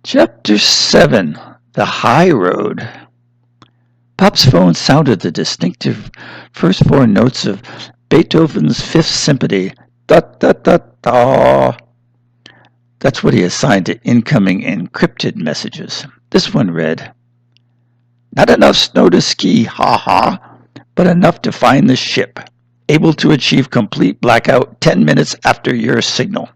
Chapter 7. The High Road. Pop's phone sounded the distinctive first four notes of Beethoven's Fifth Symphony. Da-da-da-da. That's what he assigned to incoming encrypted messages. This one read, "Not enough snow to ski, ha-ha, but enough to find the ship. Able to achieve complete blackout 10 minutes after your signal."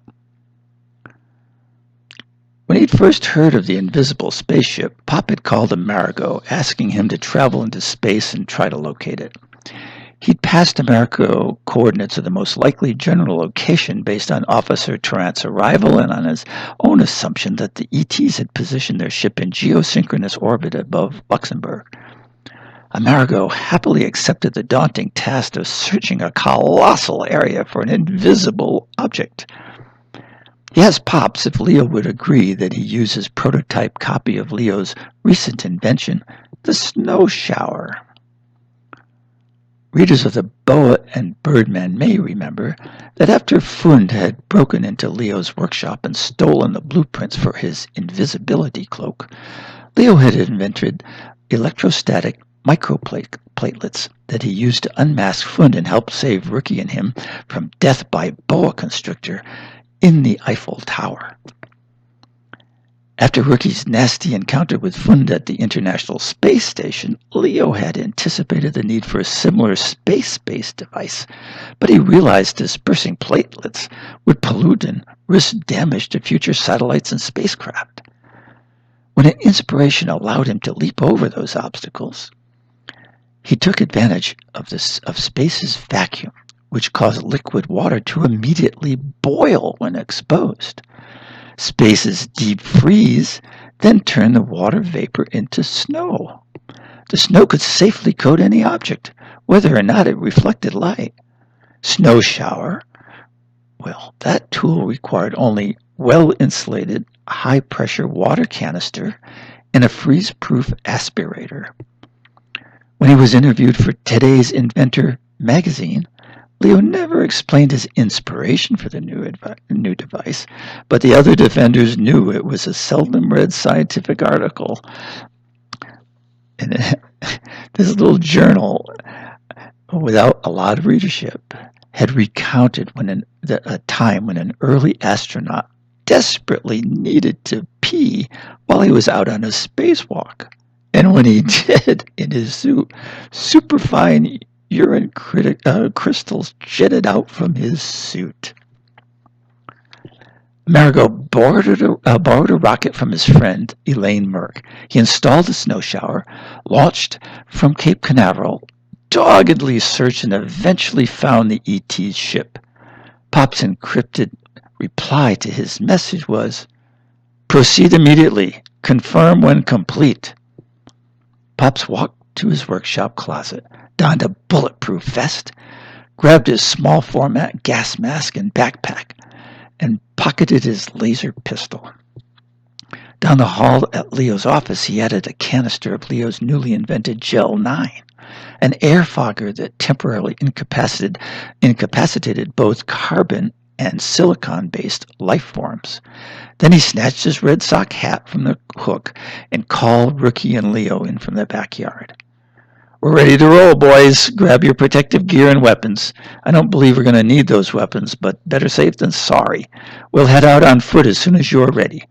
When he'd first heard of the invisible spaceship, Pop had called Amerigo, asking him to travel into space and try to locate it. He'd passed Amerigo coordinates of the most likely general location based on Officer Tarrant's arrival and on his own assumption that the ETs had positioned their ship in geosynchronous orbit above Luxembourg. Amerigo happily accepted the daunting task of searching a colossal area for an invisible object. He asked Pops if Leo would agree that he use his prototype copy of Leo's recent invention, the snow shower. Readers of the Boa and Birdman may remember that after Fund had broken into Leo's workshop and stolen the blueprints for his invisibility cloak, Leo had invented electrostatic microplatelets that he used to unmask Fund and help save Rookie and him from death by boa constrictor in the Eiffel Tower. After Rookie's nasty encounter with Fund at the International Space Station, Leo had anticipated the need for a similar space-based device, but he realized dispersing platelets would pollute and risk damage to future satellites and spacecraft. When an inspiration allowed him to leap over those obstacles, he took advantage of space's vacuum, which caused liquid water to immediately boil when exposed. Space's deep freeze then turned the water vapor into snow. The snow could safely coat any object, whether or not it reflected light. Snow shower, well, that tool required only well-insulated, high-pressure water canister and a freeze-proof aspirator. When he was interviewed for Today's Inventor magazine, Leo never explained his inspiration for the new device, but the other defenders knew it was a seldom-read scientific article. And this little journal, without a lot of readership, had recounted a time when an early astronaut desperately needed to pee while he was out on a spacewalk. And when he did, in his suit, superfine urine crystals jetted out from his suit. Amerigo borrowed a rocket from his friend Elaine Merck. He installed a snow shower, launched from Cape Canaveral, doggedly searched, and eventually found the ET's ship. Pop's encrypted reply to his message was, "Proceed immediately. Confirm when complete." Pops walked to his workshop closet, donned a bulletproof vest, grabbed his small format gas mask and backpack, and pocketed his laser pistol. Down the hall at Leo's office, he added a canister of Leo's newly invented Gel 9, an air fogger that temporarily incapacitated both carbon and silicon-based life forms. Then he snatched his red sock hat from the hook and called Rookie and Leo in from the backyard. "We're ready to roll, boys. Grab your protective gear and weapons. I don't believe we're going to need those weapons, but better safe than sorry. We'll head out on foot as soon as you're ready."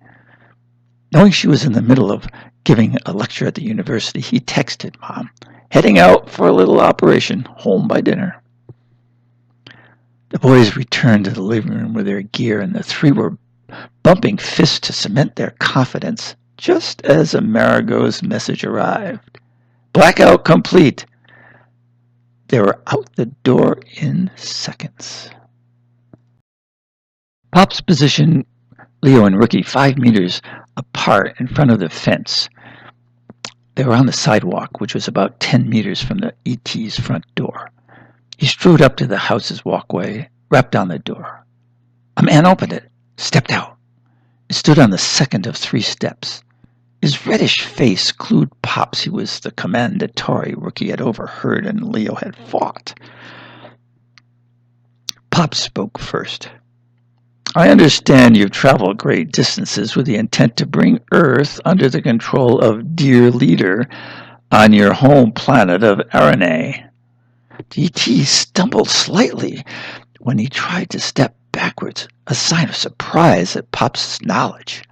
Knowing she was in the middle of giving a lecture at the university, he texted Mom, "Heading out for a little operation. Home by dinner." The boys returned to the living room with their gear, and the three were bumping fists to cement their confidence just as Amerigo's message arrived. Blackout complete. They were out the door in seconds. Pops positioned Leo and Rookie 5 meters apart in front of the fence. They were on the sidewalk, which was about 10 meters from the ET's front door. He strode up to the house's walkway, rapped on the door. A man opened it, stepped out, and stood on the second of 3 steps. His reddish face clued Pops he was the commandatore Rookie had overheard and Leo had fought. Pops spoke first. I understand you've traveled great distances with the intent to bring Earth under the control of dear leader on your home planet of Arane. DT stumbled slightly when he tried to step backwards, a sign of surprise at Pop's knowledge.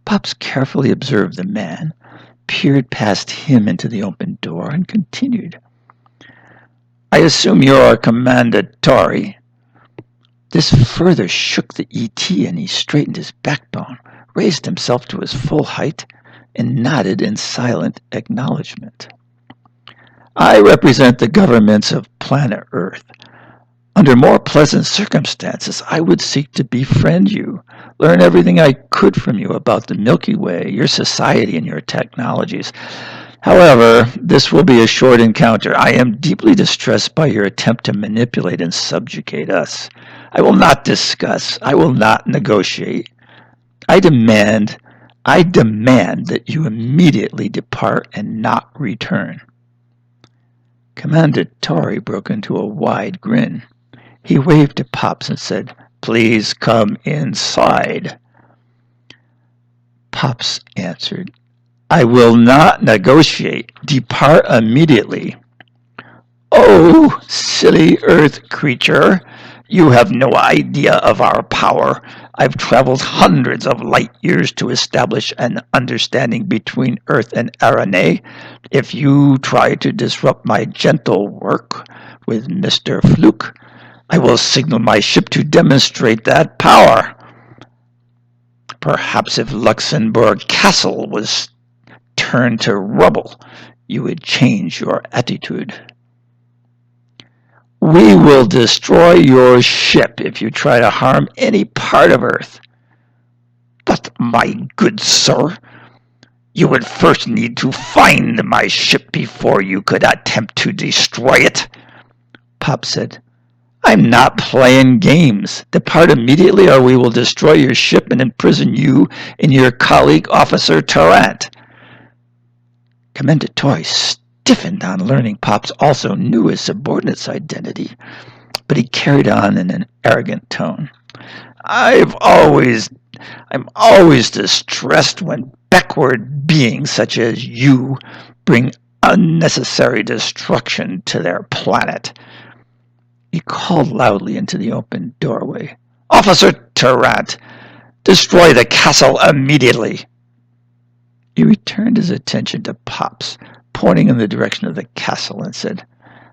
Pops carefully observed the man, peered past him into the open door, and continued. I assume you're Commander Tori. This further shook the ET, and he straightened his backbone, raised himself to his full height, and nodded in silent acknowledgement. I represent the governments of planet Earth. Under more pleasant circumstances, I would seek to befriend you, learn everything I could from you about the Milky Way, your society, and your technologies. However, this will be a short encounter. I am deeply distressed by your attempt to manipulate and subjugate us. I will not discuss. I will not negotiate. I demand that you immediately depart and not return. Commander Tori broke into a wide grin. He waved to Pops and said, Please come inside. Pops answered, I will not negotiate. Depart immediately. Oh, silly Earth creature. You have no idea of our power. I've traveled hundreds of light years to establish an understanding between Earth and Arane. If you try to disrupt my gentle work with Mr. Fluke, I will signal my ship to demonstrate that power. Perhaps if Luxembourg Castle was turned to rubble, you would change your attitude. We will destroy your ship if you try to harm any part of Earth. But, my good sir, you would first need to find my ship before you could attempt to destroy it. Pop said, I'm not playing games. Depart immediately or we will destroy your ship and imprison you and your colleague, Officer Tarrant. Commander Tori stiffened on learning Pops also knew his subordinate's identity, but he carried on in an arrogant tone. I'm always distressed when backward beings such as you bring unnecessary destruction to their planet. He called loudly into the open doorway. Officer Tarrant, destroy the castle immediately. He returned his attention to Pops, pointing in the direction of the castle, and said,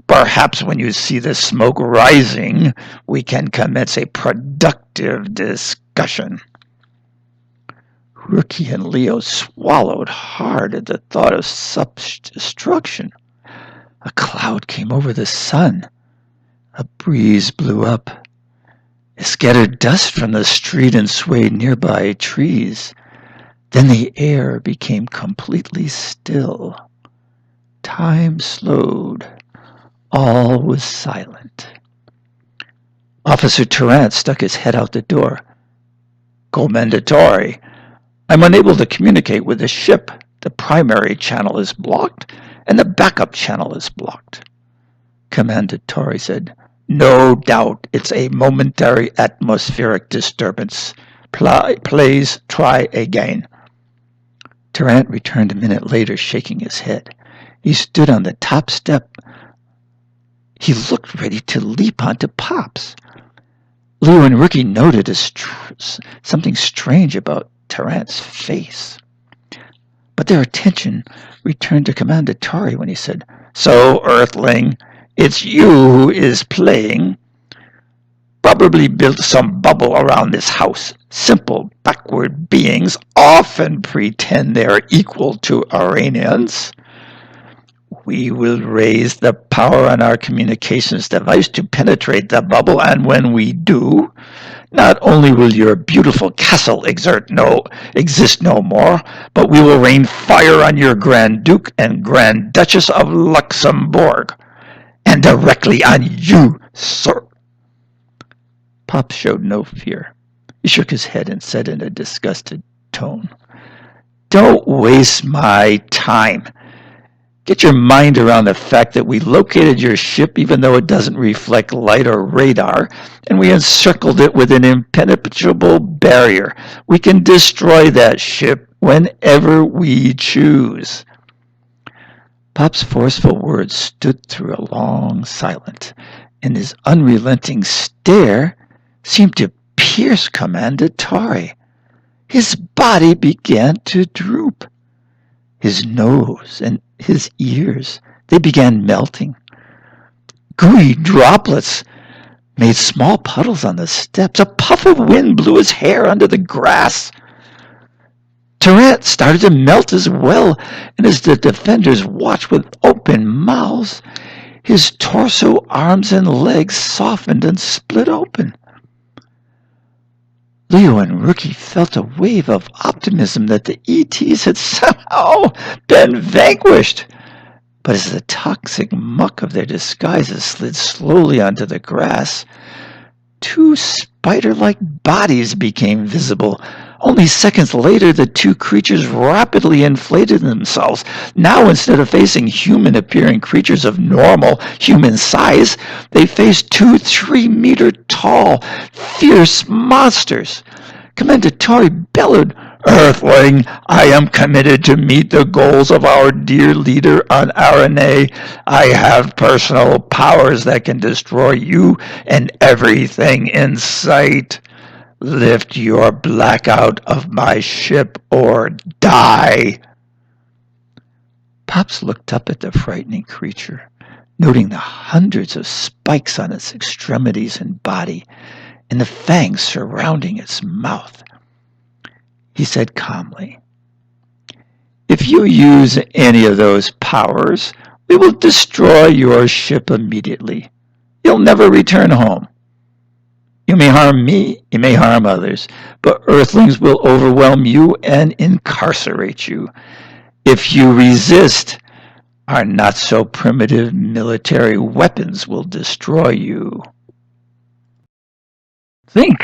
Perhaps when you see the smoke rising, we can commence a productive discussion. Rookie and Leo swallowed hard at the thought of such destruction. A cloud came over the sun. A breeze blew up. It scattered dust from the street and swayed nearby trees. Then the air became completely still. Time slowed. All was silent. Officer Tarrant stuck his head out the door. Commander Tori, I'm unable to communicate with the ship. The primary channel is blocked, and the backup channel is blocked. Commander Tori said, No doubt it's a momentary atmospheric disturbance. Please try again. Tarrant returned a minute later, shaking his head. He stood on the top step. He looked ready to leap onto Pops. Leo and Ricky noted something strange about Tarrant's face. But their attention returned to Commander Tori when he said, So, Earthling, it's you who is playing. Probably built some bubble around this house. Simple, backward beings often pretend they're equal to Aranians. We will raise the power on our communications device to penetrate the bubble, and when we do, not only will your beautiful castle exist no more, but we will rain fire on your Grand Duke and Grand Duchess of Luxembourg, and directly on you, sir. Pop showed no fear. He shook his head and said in a disgusted tone, Don't waste my time. Get your mind around the fact that we located your ship even though it doesn't reflect light or radar, and we encircled it with an impenetrable barrier. We can destroy that ship whenever we choose." Pop's forceful words stood through a long silence, and his unrelenting stare seemed to pierce Commander Tori. His body began to droop. His nose and his ears, they began melting. Gooey droplets made small puddles on the steps. A puff of wind blew his hair under the grass. Tarrant started to melt as well, and as the defenders watched with open mouths, his torso, arms, and legs softened and split open. Leo and Rookie felt a wave of optimism that the ETs had somehow been vanquished. But as the toxic muck of their disguises slid slowly onto the grass, two spider-like bodies became visible. Only seconds later, the two creatures rapidly inflated themselves. Now, instead of facing human-appearing creatures of normal human size, they faced 2 3-meter-tall, fierce monsters. Commander Tori bellowed, "Earthling, I am committed to meet the goals of our dear leader on Arane. I have personal powers that can destroy you and everything in sight. Lift your blackout of my ship or die." Pops looked up at the frightening creature, noting the hundreds of spikes on its extremities and body, and the fangs surrounding its mouth. He said calmly, "If you use any of those powers, we will destroy your ship immediately. You'll never return home. You may harm me, you may harm others, but Earthlings will overwhelm you and incarcerate you. If you resist, our not-so-primitive military weapons will destroy you. Think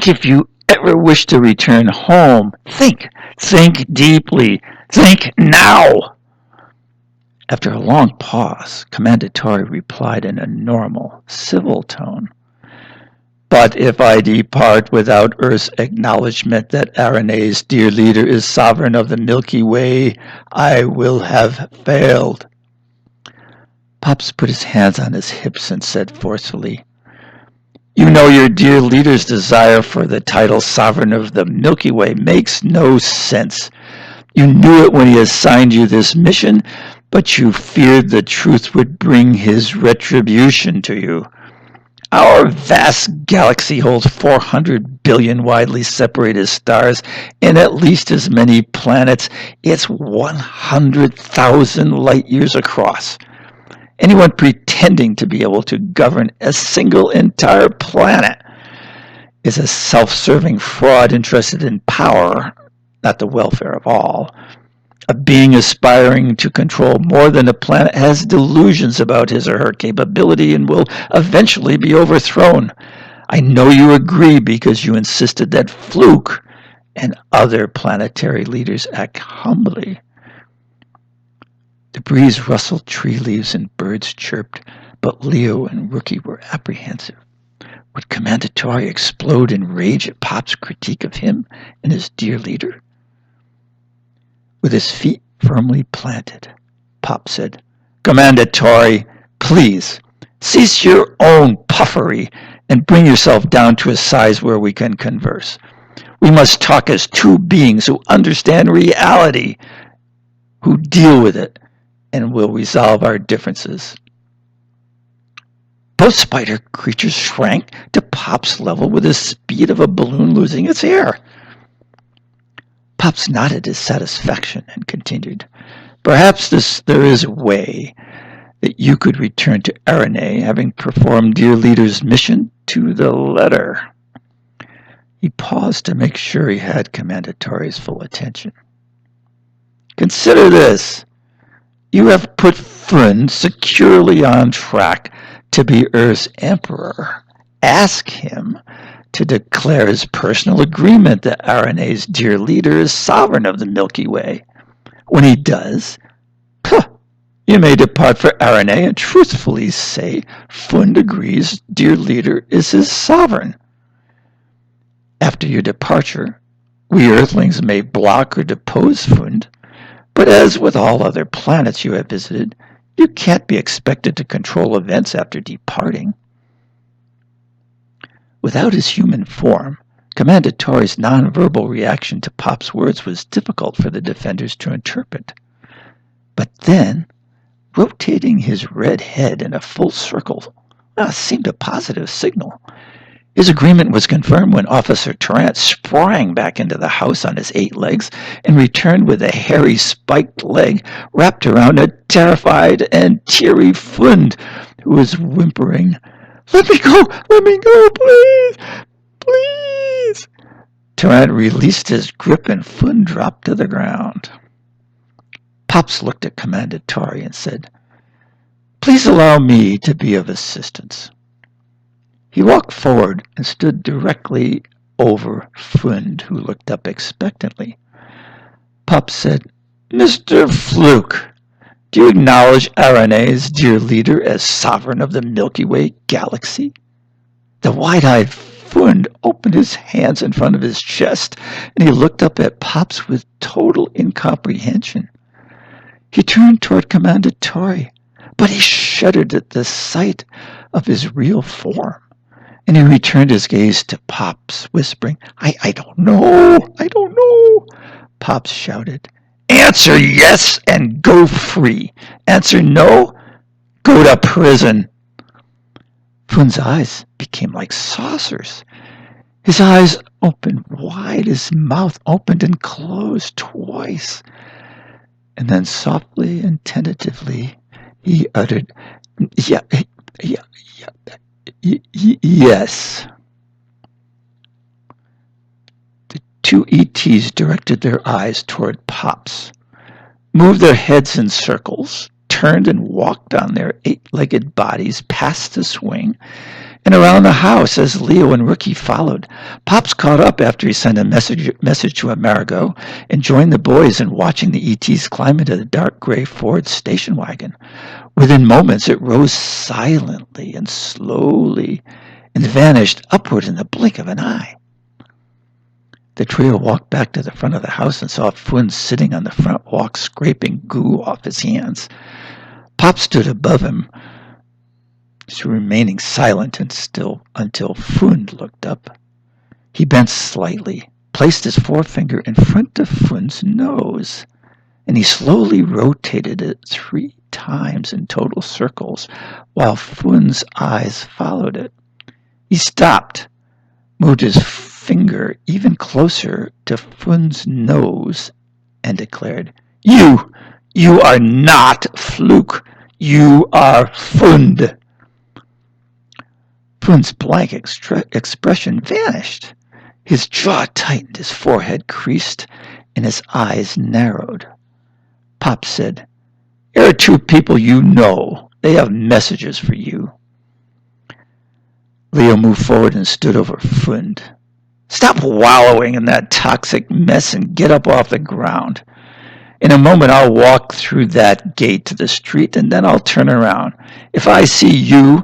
if you ever wish to return home. Think deeply. Think now." After a long pause, Commander Tori replied in a normal, civil tone, "But if I depart without Earth's acknowledgement that Arane's dear leader is sovereign of the Milky Way, I will have failed." Pops put his hands on his hips and said forcefully, "You know your dear leader's desire for the title sovereign of the Milky Way makes no sense. You knew it when he assigned you this mission, but you feared the truth would bring his retribution to you. Our vast galaxy holds 400 billion widely separated stars and at least as many planets. It's 100,000 light years across. Anyone pretending to be able to govern a single entire planet is a self-serving fraud interested in power, not the welfare of all. A being aspiring to control more than a planet has delusions about his or her capability and will eventually be overthrown. I know you agree because you insisted that Fluke and other planetary leaders act humbly." The breeze rustled tree leaves and birds chirped, but Leo and Rookie were apprehensive. Would Commander Tori explode in rage at Pop's critique of him and his dear leader? With his feet firmly planted, Pop said, "Commander Tori, please, cease your own puffery and bring yourself down to a size where we can converse. We must talk as two beings who understand reality, who deal with it, and will resolve our differences." Both spider creatures shrank to Pop's level with the speed of a balloon losing its air. Pops nodded his satisfaction and continued, "Perhaps there is a way that you could return to Arane, having performed dear leader's mission to the letter." He paused to make sure he had Commander Tori's full attention. "Consider this. You have put Frun securely on track to be Earth's emperor. Ask him to declare his personal agreement that Arane's dear leader is sovereign of the Milky Way. When he does, You may depart for RNA and truthfully say Fund agrees dear leader is his sovereign. After your departure, we Earthlings may block or depose Fund, but as with all other planets you have visited, you can't be expected to control events after departing. Without his human form, Commander Tori's nonverbal reaction to Pop's words was difficult for the defenders to interpret. But then, rotating his red head in a full circle seemed a positive signal. His agreement was confirmed when Officer Tarrant sprang back into the house on his 8 legs and returned with a hairy spiked leg wrapped around a terrified and teary Fund who was whimpering, let me go, please, please. Tarrant released his grip and Fund dropped to the ground. Pops looked at Commander Tori and said, please allow me to be of assistance. He walked forward and stood directly over Fund, who looked up expectantly. Pops said, Mr. Fluke, do you acknowledge RNA's dear leader as sovereign of the Milky Way galaxy? The wide-eyed Fund opened his hands in front of his chest, and he looked up at Pops with total incomprehension. He turned toward Commander Tori, but he shuddered at the sight of his real form. And he returned his gaze to Pops, whispering, I don't know. Pops shouted, answer yes and go free. Answer no, go to prison. Fund's eyes became like saucers. His eyes opened wide, his mouth opened and closed twice. And then softly and tentatively, he uttered, yes. The 2 ETs directed their eyes toward Pops, moved their heads in circles, turned and walked on their 8-legged bodies past the swing and around the house as Leo and Rookie followed. Pops caught up after he sent a message to Amerigo and joined the boys in watching the ETs climb into the dark gray Ford station wagon. Within moments, it rose silently and slowly and vanished upward in the blink of an eye. The trio walked back to the front of the house and saw Fund sitting on the front walk, scraping goo off his hands. Pop stood above him, remaining silent and still until Fund looked up. He bent slightly, placed his forefinger in front of Fund's nose, and he slowly rotated it 3 times in total circles while Fund's eyes followed it. He stopped, moved his finger even closer to Fund's nose, and declared, You are not Fluke. You are Fund. Fund's blank expression vanished. His jaw tightened, his forehead creased, and his eyes narrowed. Pop said, There are 2 people you know. They have messages for you. Leo moved forward and stood over Fund. Stop wallowing in that toxic mess and get up off the ground. In a moment, I'll walk through that gate to the street, and then I'll turn around. If I see you,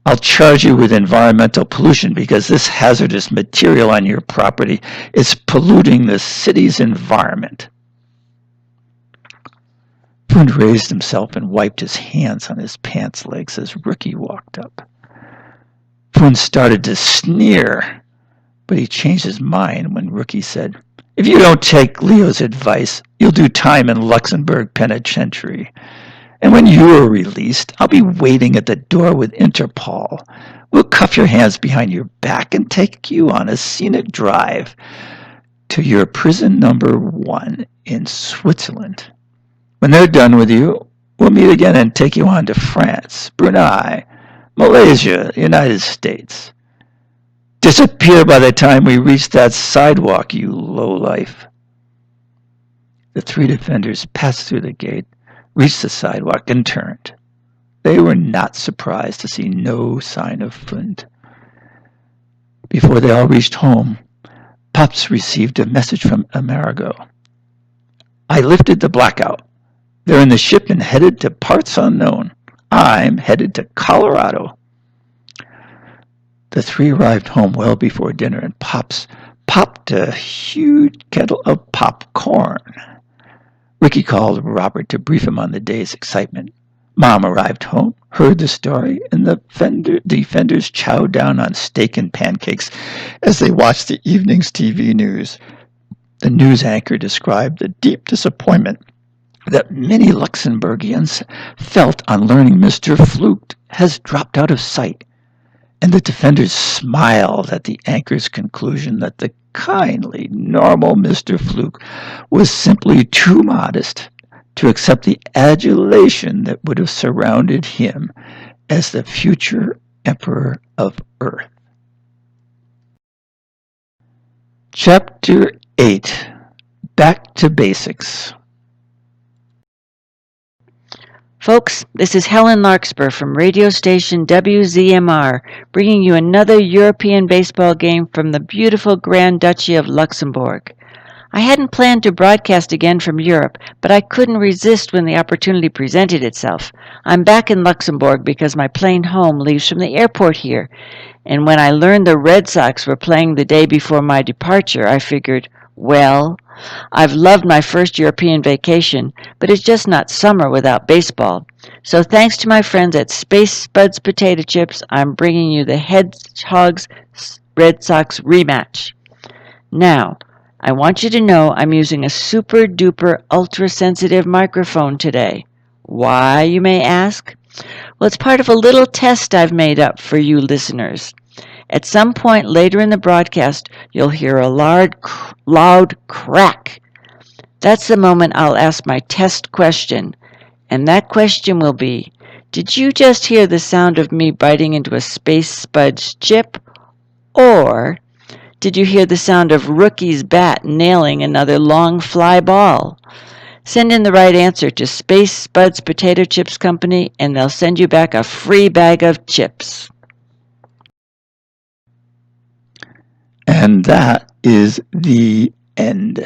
I'll charge you with environmental pollution because this hazardous material on your property is polluting the city's environment. Fund raised himself and wiped his hands on his pants legs as Rookie walked up. Fund started to sneer, but he changed his mind when Rookie said, If you don't take Leo's advice, you'll do time in Luxembourg Penitentiary. And when you are released, I'll be waiting at the door with Interpol. We'll cuff your hands behind your back and take you on a scenic drive to your prison number 1 in Switzerland. When they're done with you, we'll meet again and take you on to France, Brunei, Malaysia, United States. Disappear by the time we reach that sidewalk, you lowlife. The 3 defenders passed through the gate, reached the sidewalk, and turned. They were not surprised to see no sign of Fund. Before they all reached home, Pops received a message from Amerigo. I lifted the blackout. They're in the ship and headed to parts unknown. I'm headed to Colorado. The three arrived home well before dinner, and Pops popped a huge kettle of popcorn. Ricky called Robert to brief him on the day's excitement. Mom arrived home, heard the story, and the Fenders chowed down on steak and pancakes as they watched the evening's TV news. The news anchor described the deep disappointment that many Luxembourgians felt on learning Mr. Fluke has dropped out of sight, and the defenders smiled at the anchor's conclusion that the kindly, normal Mr. Fluke was simply too modest to accept the adulation that would have surrounded him as the future Emperor of Earth. Chapter 8. Back to Basics. Folks, this is Helen Larkspur from radio station WZMR, bringing you another European baseball game from the beautiful Grand Duchy of Luxembourg. I hadn't planned to broadcast again from Europe, but I couldn't resist when the opportunity presented itself. I'm back in Luxembourg because my plane home leaves from the airport here, and when I learned the Red Sox were playing the day before my departure, I figured, well, I've loved my first European vacation, but it's just not summer without baseball. So thanks to my friends at Space Spuds Potato Chips, I'm bringing you the Hedgehogs Red Sox rematch. Now, I want you to know I'm using a super-duper ultra-sensitive microphone today. Why, you may ask? Well, it's part of a little test I've made up for you listeners. At some point later in the broadcast, you'll hear a loud crack. That's the moment I'll ask my test question, and that question will be, did you just hear the sound of me biting into a Space Spuds chip, or did you hear the sound of Rookie's bat nailing another long fly ball? Send in the right answer to Space Spuds Potato Chips Company, and they'll send you back a free bag of chips. And that is the end.